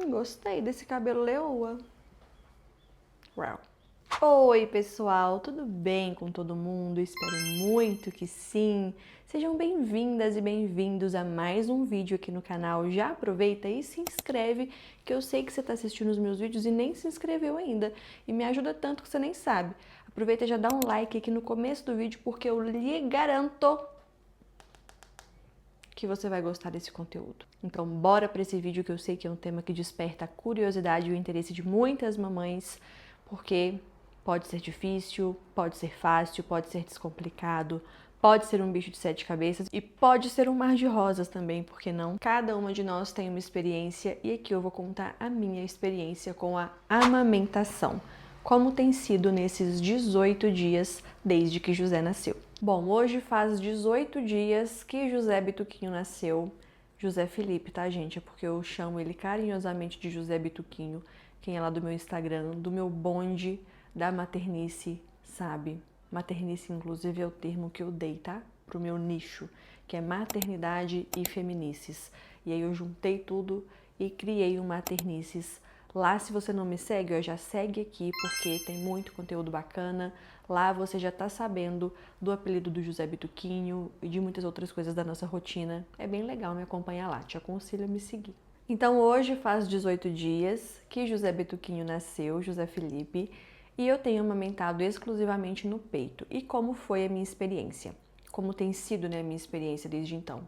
Gostei desse cabelo leoa. Uau. Oi, pessoal, tudo bem com todo mundo? Espero muito que sim. Sejam bem-vindas e bem-vindos a mais um vídeo aqui no canal. Já aproveita e se inscreve, que eu sei que você está assistindo os meus vídeos e nem se inscreveu ainda. E me ajuda tanto que você nem sabe. Aproveita e já dá um like aqui no começo do vídeo, porque eu lhe garanto que você vai gostar desse conteúdo. Então, bora para esse vídeo que eu sei que é um tema que desperta a curiosidade e o interesse de muitas mamães, porque pode ser difícil, pode ser fácil, pode ser descomplicado, pode ser um bicho de sete cabeças e pode ser um mar de rosas também, por que não? Cada uma de nós tem uma experiência e aqui eu vou contar a minha experiência com a amamentação. Como tem sido nesses 18 dias desde que José nasceu. Bom, hoje faz 18 dias que José Bituquinho nasceu. José Felipe, tá, gente? É porque eu chamo ele carinhosamente de José Bituquinho. Quem é lá do meu Instagram, do meu bonde da maternice, sabe? Maternice, inclusive, é o termo que eu dei, tá? Pro meu nicho, que é maternidade e feminices. E aí eu juntei tudo e criei o Maternices. Lá, se você não me segue, já segue aqui, porque tem muito conteúdo bacana. Lá você já tá sabendo do apelido do José Bituquinho e de muitas outras coisas da nossa rotina. É bem legal me acompanhar lá, te aconselho a me seguir. Então hoje faz 18 dias que José Bituquinho nasceu, José Felipe, e eu tenho amamentado exclusivamente no peito. E como foi a minha experiência? Como tem sido, né, a minha experiência desde então?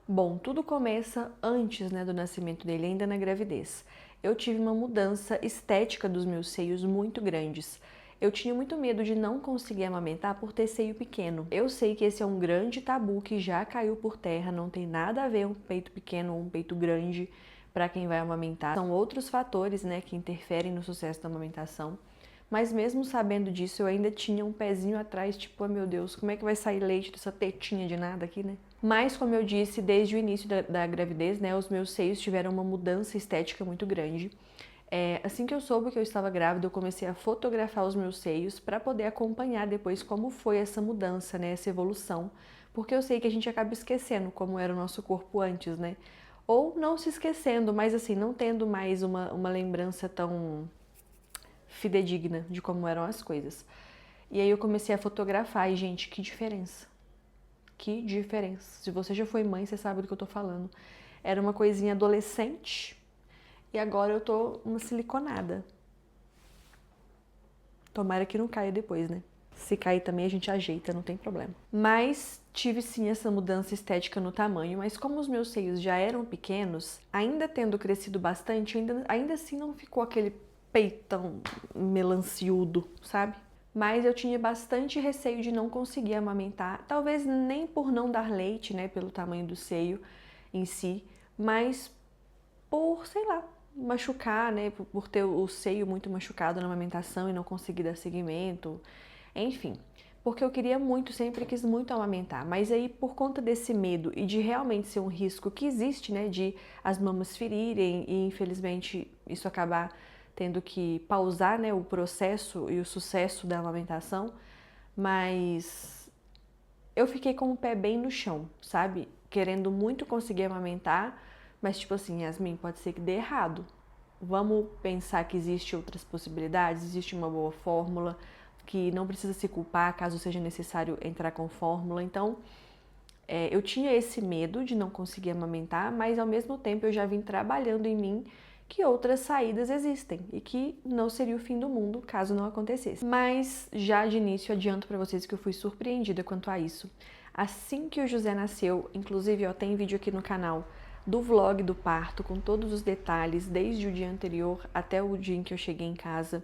Bom, tudo começa antes, né, do nascimento dele, ainda na gravidez. Eu tive uma mudança estética dos meus seios muito grandes. Eu tinha muito medo de não conseguir amamentar por ter seio pequeno. Eu sei que esse é um grande tabu que já caiu por terra, não tem nada a ver um peito pequeno ou um peito grande para quem vai amamentar. São outros fatores, né, que interferem no sucesso da amamentação. Mas mesmo sabendo disso, eu ainda tinha um pezinho atrás, tipo, oh, meu Deus, como é que vai sair leite dessa tetinha de nada aqui, né? Mas, como eu disse, desde o início da gravidez, né, os meus seios tiveram uma mudança estética muito grande. Assim que eu soube que eu estava grávida, eu comecei a fotografar os meus seios para poder acompanhar depois como foi essa mudança, né, essa evolução. Porque eu sei que a gente acaba esquecendo como era o nosso corpo antes, né? Ou não se esquecendo, mas assim, não tendo mais uma lembrança tão fidedigna de como eram as coisas. E aí eu comecei a fotografar e, gente, que diferença. Que diferença. Se você já foi mãe, você sabe do que eu tô falando. Era uma coisinha adolescente e agora eu tô uma siliconada. Tomara que não caia depois, né? Se cair também a gente ajeita, não tem problema. Mas tive sim essa mudança estética no tamanho, mas como os meus seios já eram pequenos, ainda tendo crescido bastante, ainda assim não ficou aquele peitão melanciudo, sabe? Mas eu tinha bastante receio de não conseguir amamentar, talvez nem por não dar leite, né, pelo tamanho do seio em si, mas por, sei lá, machucar, né, por ter o seio muito machucado na amamentação e não conseguir dar seguimento, enfim. Porque eu queria muito, sempre quis muito amamentar, mas aí por conta desse medo e de realmente ser um risco que existe, né, de as mamas ferirem e infelizmente isso acabar tendo que pausar, né, o processo e o sucesso da amamentação, mas eu fiquei com o pé bem no chão, sabe? Querendo muito conseguir amamentar, mas tipo assim, Yasmin, pode ser que dê errado. Vamos pensar que existe outras possibilidades, existe uma boa fórmula, que não precisa se culpar caso seja necessário entrar com fórmula. Então, eu tinha esse medo de não conseguir amamentar, mas ao mesmo tempo eu já vim trabalhando em mim que outras saídas existem e que não seria o fim do mundo caso não acontecesse. Mas já de início adianto para vocês que eu fui surpreendida quanto a isso. Assim que o José nasceu, inclusive ó, tem vídeo aqui no canal do vlog do parto com todos os detalhes, desde o dia anterior até o dia em que eu cheguei em casa.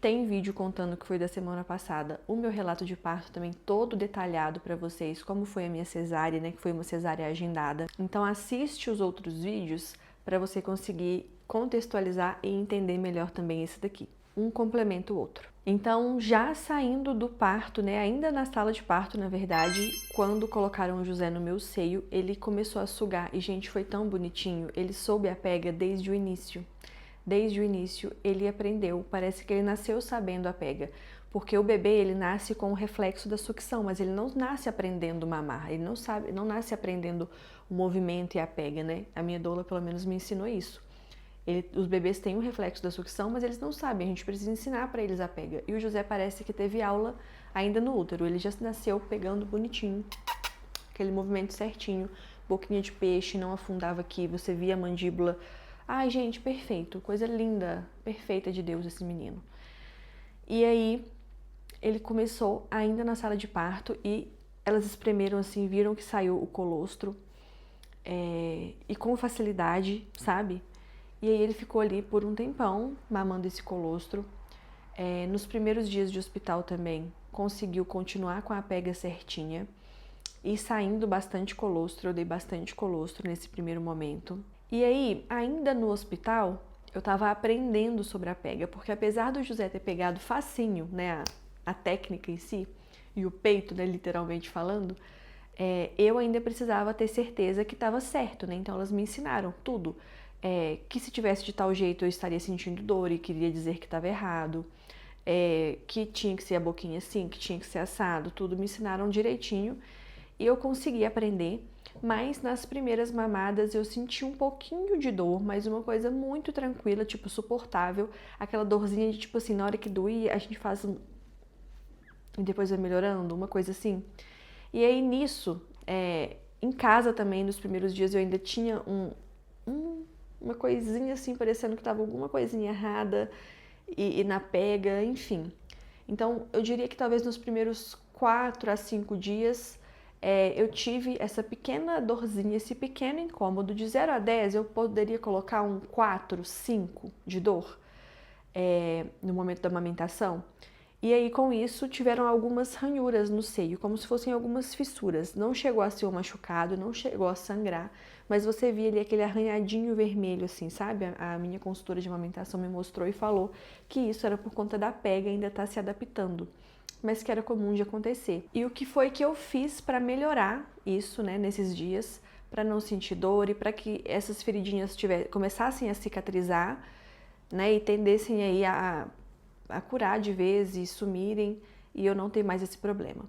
Tem vídeo contando que foi da semana passada, o meu relato de parto também todo detalhado para vocês, como foi a minha cesárea, né, que foi uma cesárea agendada. Então assiste os outros vídeos para você conseguir contextualizar e entender melhor também esse daqui. Um complementa o outro. Então, já saindo do parto, né, ainda na sala de parto, na verdade, quando colocaram o José no meu seio, ele começou a sugar e, gente, foi tão bonitinho, ele soube a pega desde o início. Desde o início ele aprendeu, parece que ele nasceu sabendo a pega, porque o bebê ele nasce com o reflexo da sucção, mas ele não nasce aprendendo mamar, ele não nasce aprendendo o movimento e a pega, né? A minha doula pelo menos me ensinou isso. Os bebês têm um reflexo da sucção, mas eles não sabem, a gente precisa ensinar para eles a pega. E o José parece que teve aula ainda no útero, ele já nasceu pegando bonitinho, aquele movimento certinho, boquinha de peixe, não afundava aqui, você via a mandíbula. Ai, gente, perfeito, coisa linda, perfeita de Deus esse menino. E aí, ele começou ainda na sala de parto e elas espremeram assim, viram que saiu o colostro, e com facilidade, sabe? E aí ele ficou ali por um tempão, mamando esse colostro. Nos primeiros dias de hospital também, conseguiu continuar com a pega certinha e saindo bastante colostro, eu dei bastante colostro nesse primeiro momento. E aí, ainda no hospital, eu tava aprendendo sobre a pega, porque apesar do José ter pegado facinho, né, a técnica em si, e o peito, né, literalmente falando, eu ainda precisava ter certeza que estava certo, né? Então elas me ensinaram tudo. Que se tivesse de tal jeito eu estaria sentindo dor e queria dizer que estava errado. Que tinha que ser a boquinha assim, que tinha que ser assado, tudo me ensinaram direitinho. E eu consegui aprender, mas nas primeiras mamadas eu senti um pouquinho de dor, mas uma coisa muito tranquila, tipo, suportável. Aquela dorzinha de tipo assim, na hora que doía, a gente faz e depois vai melhorando, uma coisa assim. E aí nisso, em casa também, nos primeiros dias eu ainda tinha uma coisinha assim, parecendo que tava alguma coisinha errada e na pega, enfim. Então eu diria que talvez nos primeiros 4 a 5 dias eu tive essa pequena dorzinha, esse pequeno incômodo. De 0 a 10 eu poderia colocar um 4, 5 de dor no momento da amamentação. E aí, com isso, tiveram algumas ranhuras no seio, como se fossem algumas fissuras. Não chegou a ser um machucado, não chegou a sangrar, mas você via ali aquele arranhadinho vermelho, assim, sabe? A minha consultora de amamentação me mostrou e falou que isso era por conta da pega ainda estar se adaptando, mas que era comum de acontecer. E o que foi que eu fiz para melhorar isso, né, nesses dias, para não sentir dor e para que essas feridinhas começassem a cicatrizar, né, e tendessem aí a curar de vez e sumirem e eu não ter mais esse problema.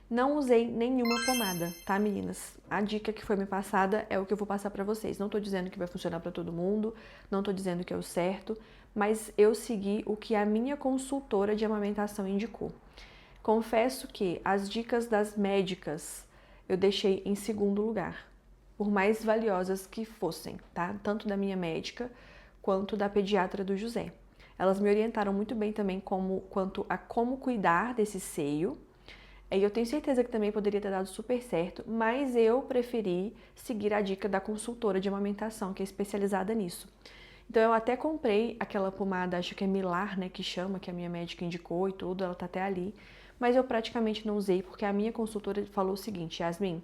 Não usei nenhuma pomada, tá, meninas? A dica que foi me passada é o que eu vou passar pra vocês. Não tô dizendo que vai funcionar pra todo mundo, não tô dizendo que é o certo, mas eu segui o que a minha consultora de amamentação indicou. Confesso que as dicas das médicas eu deixei em segundo lugar, por mais valiosas que fossem, tá? Tanto da minha médica quanto da pediatra do José. Elas me orientaram muito bem também quanto a como cuidar desse seio. E eu tenho certeza que também poderia ter dado super certo, mas eu preferi seguir a dica da consultora de amamentação, que é especializada nisso. Então eu até comprei aquela pomada, acho que é Milar, né, que chama, que a minha médica indicou e tudo, ela tá até ali, mas eu praticamente não usei porque a minha consultora falou o seguinte: Yasmin,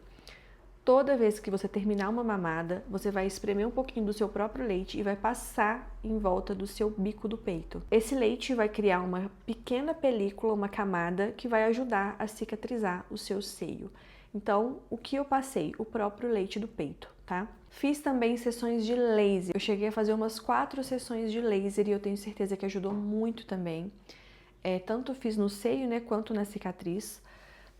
toda vez que você terminar uma mamada, você vai espremer um pouquinho do seu próprio leite e vai passar em volta do seu bico do peito. Esse leite vai criar uma pequena película, uma camada que vai ajudar a cicatrizar o seu seio. Então, o que eu passei? O próprio leite do peito, tá? Fiz também sessões de laser. Eu cheguei a fazer umas 4 sessões de laser e eu tenho certeza que ajudou muito também. Tanto fiz no seio, né, quanto na cicatriz.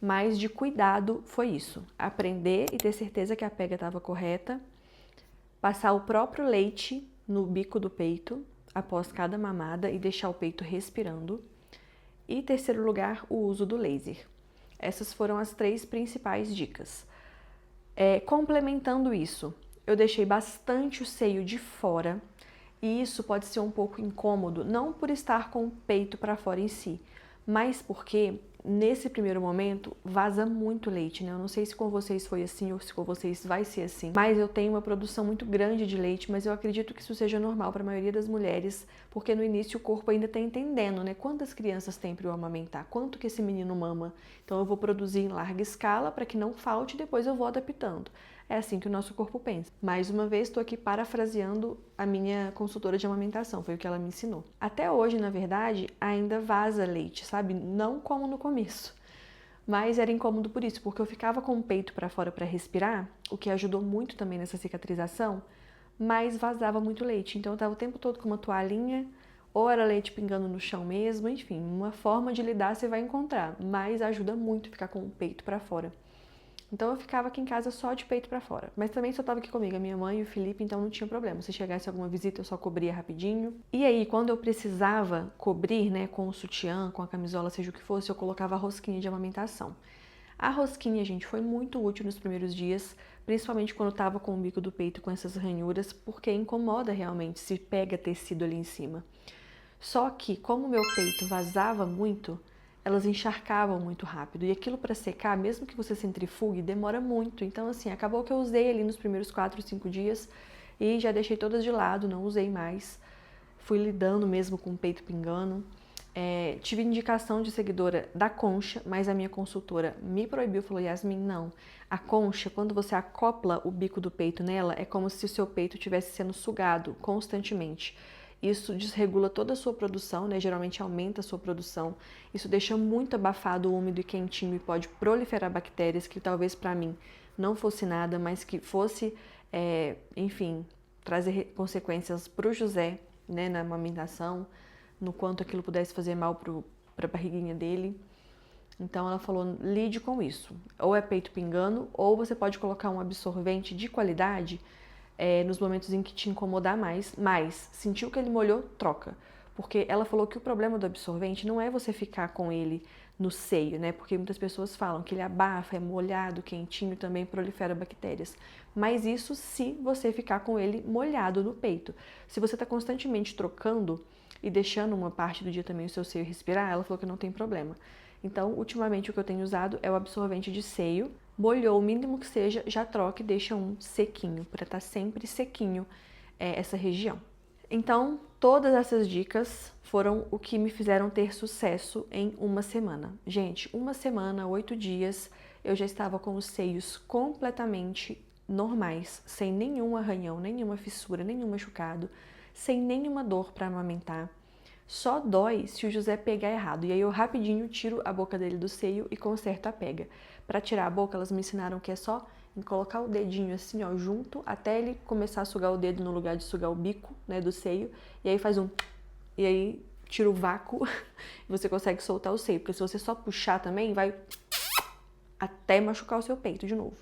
Mas de cuidado foi isso, aprender e ter certeza que a pega estava correta, passar o próprio leite no bico do peito após cada mamada e deixar o peito respirando. E terceiro lugar, o uso do laser. Essas foram as 3 principais dicas. Complementando isso, eu deixei bastante o seio de fora e isso pode ser um pouco incômodo, não por estar com o peito para fora em si, mas porque nesse primeiro momento vaza muito leite, né? Eu não sei se com vocês foi assim ou se com vocês vai ser assim, mas eu tenho uma produção muito grande de leite, mas eu acredito que isso seja normal para a maioria das mulheres, porque no início o corpo ainda está entendendo, né? Quantas crianças tem para eu amamentar, quanto que esse menino mama, então eu vou produzir em larga escala para que não falte e depois eu vou adaptando. É assim que o nosso corpo pensa. Mais uma vez, estou aqui parafraseando a minha consultora de amamentação, foi o que ela me ensinou. Até hoje, na verdade, ainda vaza leite, sabe? Não como no começo. Mas era incômodo por isso, porque eu ficava com o peito para fora para respirar, o que ajudou muito também nessa cicatrização, mas vazava muito leite. Então eu estava o tempo todo com uma toalhinha, ou era leite pingando no chão mesmo, enfim, uma forma de lidar você vai encontrar, mas ajuda muito ficar com o peito para fora. Então eu ficava aqui em casa só de peito pra fora. Mas também só tava aqui comigo a minha mãe e o Felipe, então não tinha problema. Se chegasse alguma visita, eu só cobria rapidinho. E aí, quando eu precisava cobrir, né, com o sutiã, com a camisola, seja o que fosse, eu colocava a rosquinha de amamentação. A rosquinha, gente, foi muito útil nos primeiros dias, principalmente quando eu tava com o bico do peito com essas ranhuras, porque incomoda realmente se pega tecido ali em cima. Só que, como o meu peito vazava muito, elas encharcavam muito rápido. E aquilo para secar, mesmo que você centrifugue, demora muito. Então, assim, acabou que eu usei ali nos primeiros 4, 5 dias e já deixei todas de lado, não usei mais. Fui lidando mesmo com o peito pingando. Tive indicação de seguidora da Concha, mas a minha consultora me proibiu, falou: Yasmin, não. A Concha, quando você acopla o bico do peito nela, é como se o seu peito estivesse sendo sugado constantemente. Isso desregula toda a sua produção, né? Geralmente aumenta a sua produção. Isso deixa muito abafado, úmido e quentinho e pode proliferar bactérias que talvez para mim não fosse nada, mas que fosse, enfim, trazer consequências para o José, né, na amamentação, no quanto aquilo pudesse fazer mal para a barriguinha dele. Então ela falou, lide com isso. Ou é peito pingando, ou você pode colocar um absorvente de qualidade nos momentos em que te incomodar mais, mas sentiu que ele molhou, troca. Porque ela falou que o problema do absorvente não é você ficar com ele no seio, né? Porque muitas pessoas falam que ele abafa, é molhado, quentinho, também prolifera bactérias. Mas isso se você ficar com ele molhado no peito. Se você está constantemente trocando e deixando uma parte do dia também o seu seio respirar, ela falou que não tem problema. Então, ultimamente o que eu tenho usado é o absorvente de seio. Molhou, o mínimo que seja, já troca e deixa um sequinho, para estar sempre sequinho essa região. Então, todas essas dicas foram o que me fizeram ter sucesso em uma semana. Gente, uma semana, 8 dias, eu já estava com os seios completamente normais, sem nenhum arranhão, nenhuma fissura, nenhum machucado, sem nenhuma dor para amamentar. Só dói se o José pegar errado. E aí eu rapidinho tiro a boca dele do seio e conserto a pega. Para tirar a boca, elas me ensinaram que é só colocar o dedinho assim, ó, junto, até ele começar a sugar o dedo no lugar de sugar o bico, né, do seio. E aí faz um... E aí tira o vácuo e você consegue soltar o seio. Porque se você só puxar também, vai até machucar o seu peito de novo.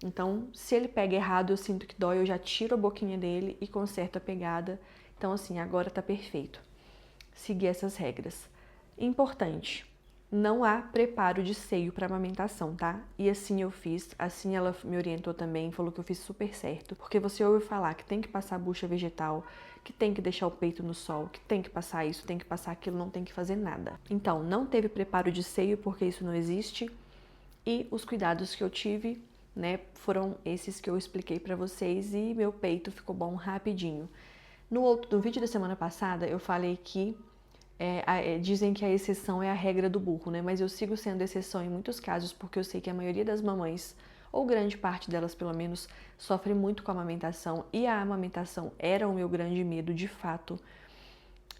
Então, se ele pega errado, eu sinto que dói, eu já tiro a boquinha dele e conserto a pegada. Então, assim, agora tá perfeito. Seguir essas regras. Importante, não há preparo de seio para amamentação, tá? E assim eu fiz, assim ela me orientou também, falou que eu fiz super certo, porque você ouve falar que tem que passar bucha vegetal, que tem que deixar o peito no sol, que tem que passar isso, tem que passar aquilo, não tem que fazer nada. Então, não teve preparo de seio porque isso não existe, e os cuidados que eu tive, né, foram esses que eu expliquei para vocês e meu peito ficou bom rapidinho. No vídeo da semana passada, eu falei que dizem que a exceção é a regra do burro, né? Mas eu sigo sendo exceção em muitos casos, porque eu sei que a maioria das mamães, ou grande parte delas pelo menos, sofre muito com a amamentação. E a amamentação era o meu grande medo, de fato.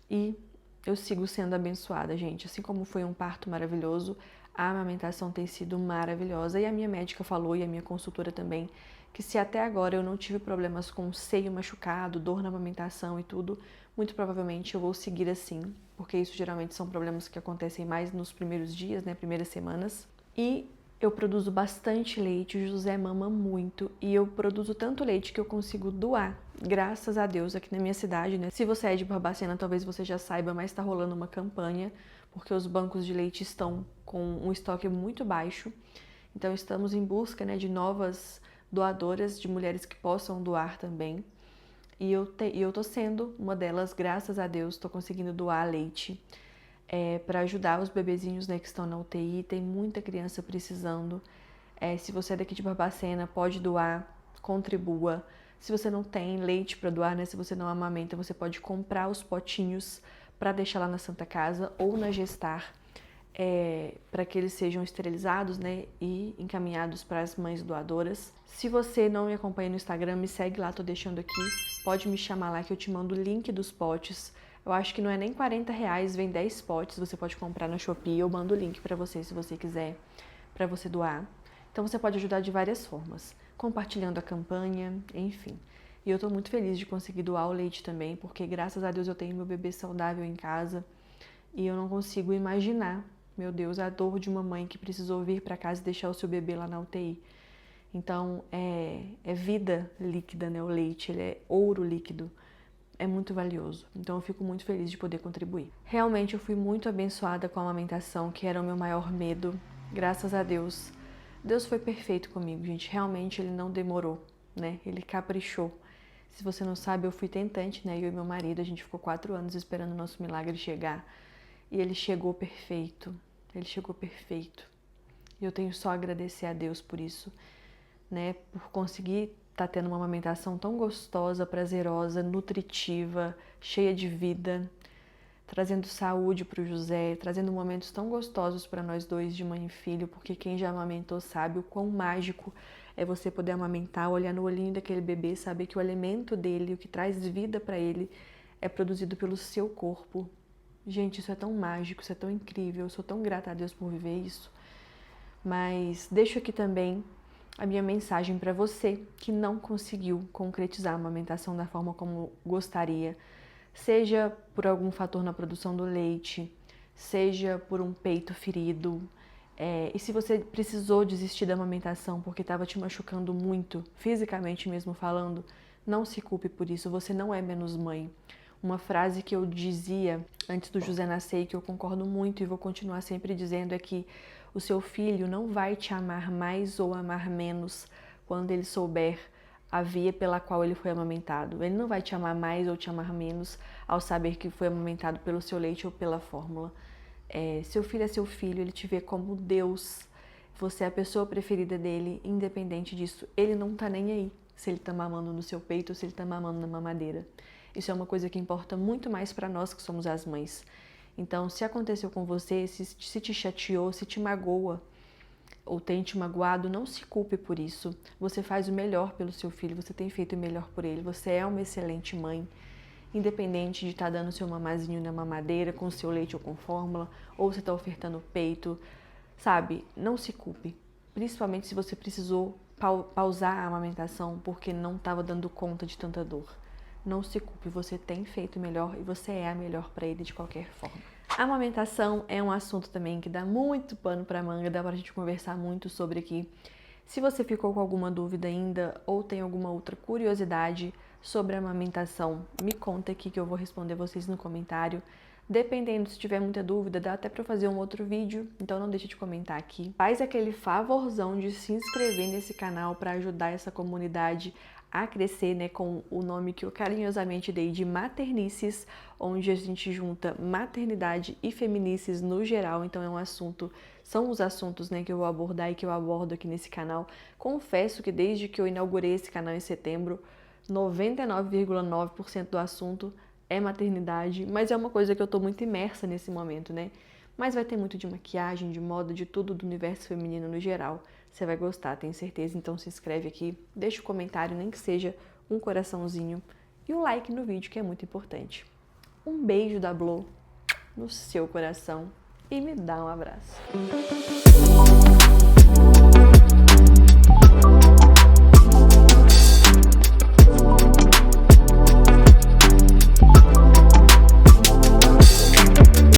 E eu sigo sendo abençoada, gente. Assim como foi um parto maravilhoso, a amamentação tem sido maravilhosa. E a minha médica falou, e a minha consultora também, que se até agora eu não tive problemas com seio machucado, dor na amamentação e tudo, muito provavelmente eu vou seguir assim, porque isso geralmente são problemas que acontecem mais nos primeiros dias, né, primeiras semanas. E eu produzo bastante leite, o José mama muito e eu produzo tanto leite que eu consigo doar, graças a Deus, aqui na minha cidade, né? Se você é de Barbacena, talvez você já saiba, mas está rolando uma campanha, porque os bancos de leite estão com um estoque muito baixo. Então estamos em busca, né, de novas doadoras, de mulheres que possam doar também. E eu tô sendo uma delas, graças a Deus, tô conseguindo doar leite para ajudar os bebezinhos, né, que estão na UTI. Tem muita criança precisando. Se você é daqui de Barbacena, pode doar, contribua. Se você não tem leite para doar, né, se você não amamenta, você pode comprar os potinhos para deixar lá na Santa Casa ou na Gestar, para que eles sejam esterilizados, né, e encaminhados para as mães doadoras. Se você não me acompanha no Instagram, me segue lá, tô deixando aqui. Pode me chamar lá que eu te mando o link dos potes. Eu acho que não é nem R$40, vem 10 potes, você pode comprar na Shopee. Eu mando o link para você se você quiser, para você doar. Então você pode ajudar de várias formas, compartilhando a campanha, enfim. E eu tô muito feliz de conseguir doar o leite também, porque graças a Deus eu tenho meu bebê saudável em casa e eu não consigo imaginar Meu Deus, a dor de uma mãe que precisou vir para casa e deixar o seu bebê lá na UTI. Então, é vida líquida, né? O leite, ele é ouro líquido. É muito valioso. Então, eu fico muito feliz de poder contribuir. Realmente, eu fui muito abençoada com a amamentação, que era o meu maior medo. Graças a Deus. Deus foi perfeito comigo, gente. Realmente, ele não demorou, né? Ele caprichou. Se você não sabe, eu fui tentante, né? Eu e meu marido, a gente ficou 4 anos esperando o nosso milagre chegar. E ele chegou perfeito. Ele chegou perfeito. E eu tenho só a agradecer a Deus por isso, né? Por conseguir estar tendo uma amamentação tão gostosa, prazerosa, nutritiva, cheia de vida, trazendo saúde para o José, trazendo momentos tão gostosos para nós dois de mãe e filho, porque quem já amamentou sabe o quão mágico é você poder amamentar, olhar no olhinho daquele bebê, saber que o alimento dele, o que traz vida para ele, é produzido pelo seu corpo. Gente, isso é tão mágico, isso é tão incrível, eu sou tão grata a Deus por viver isso. Mas deixo aqui também a minha mensagem para você que não conseguiu concretizar a amamentação da forma como gostaria, seja por algum fator na produção do leite, seja por um peito ferido, e se você precisou desistir da amamentação porque estava te machucando muito, fisicamente mesmo falando, não se culpe por isso, você não é menos mãe. Uma frase que eu dizia antes do José nascer e que eu concordo muito e vou continuar sempre dizendo é que o seu filho não vai te amar mais ou amar menos quando ele souber a via pela qual ele foi amamentado. Ele não vai te amar mais ou te amar menos ao saber que foi amamentado pelo seu leite ou pela fórmula. Seu filho é seu filho, ele te vê como Deus. Você é a pessoa preferida dele, independente disso. Ele não tá nem aí se ele tá mamando no seu peito ou se ele tá mamando na mamadeira. Isso é uma coisa que importa muito mais para nós que somos as mães. Então, se aconteceu com você, se te chateou, se te magoa ou tem te magoado, não se culpe por isso. Você faz o melhor pelo seu filho, você tem feito o melhor por ele, você é uma excelente mãe. Independente de estar dando seu mamazinho na mamadeira, com seu leite ou com fórmula, ou você está ofertando peito, sabe? Não se culpe. Principalmente se você precisou pausar a amamentação porque não estava dando conta de tanta dor. Não se culpe, você tem feito o melhor e você é a melhor para ele de qualquer forma. A amamentação é um assunto também que dá muito pano para manga, dá pra gente conversar muito sobre aqui. Se você ficou com alguma dúvida ainda ou tem alguma outra curiosidade sobre a amamentação, me conta aqui que eu vou responder vocês no comentário. Dependendo, se tiver muita dúvida, dá até para fazer um outro vídeo, então não deixa de comentar aqui. Faz aquele favorzão de se inscrever nesse canal para ajudar essa comunidade a crescer, né, com o nome que eu carinhosamente dei de Maternices, onde a gente junta maternidade e feminices no geral, então são os assuntos, né, que eu vou abordar e que eu abordo aqui nesse canal. Confesso que desde que eu inaugurei esse canal em setembro, 99,9% do assunto é maternidade, mas é uma coisa que eu tô muito imersa nesse momento, né? Mas vai ter muito de maquiagem, de moda, de tudo do universo feminino no geral. Você vai gostar, tenho certeza, então se inscreve aqui, deixa um comentário, nem que seja um coraçãozinho, e o like no vídeo, que é muito importante. Um beijo da Blo no seu coração e me dá um abraço.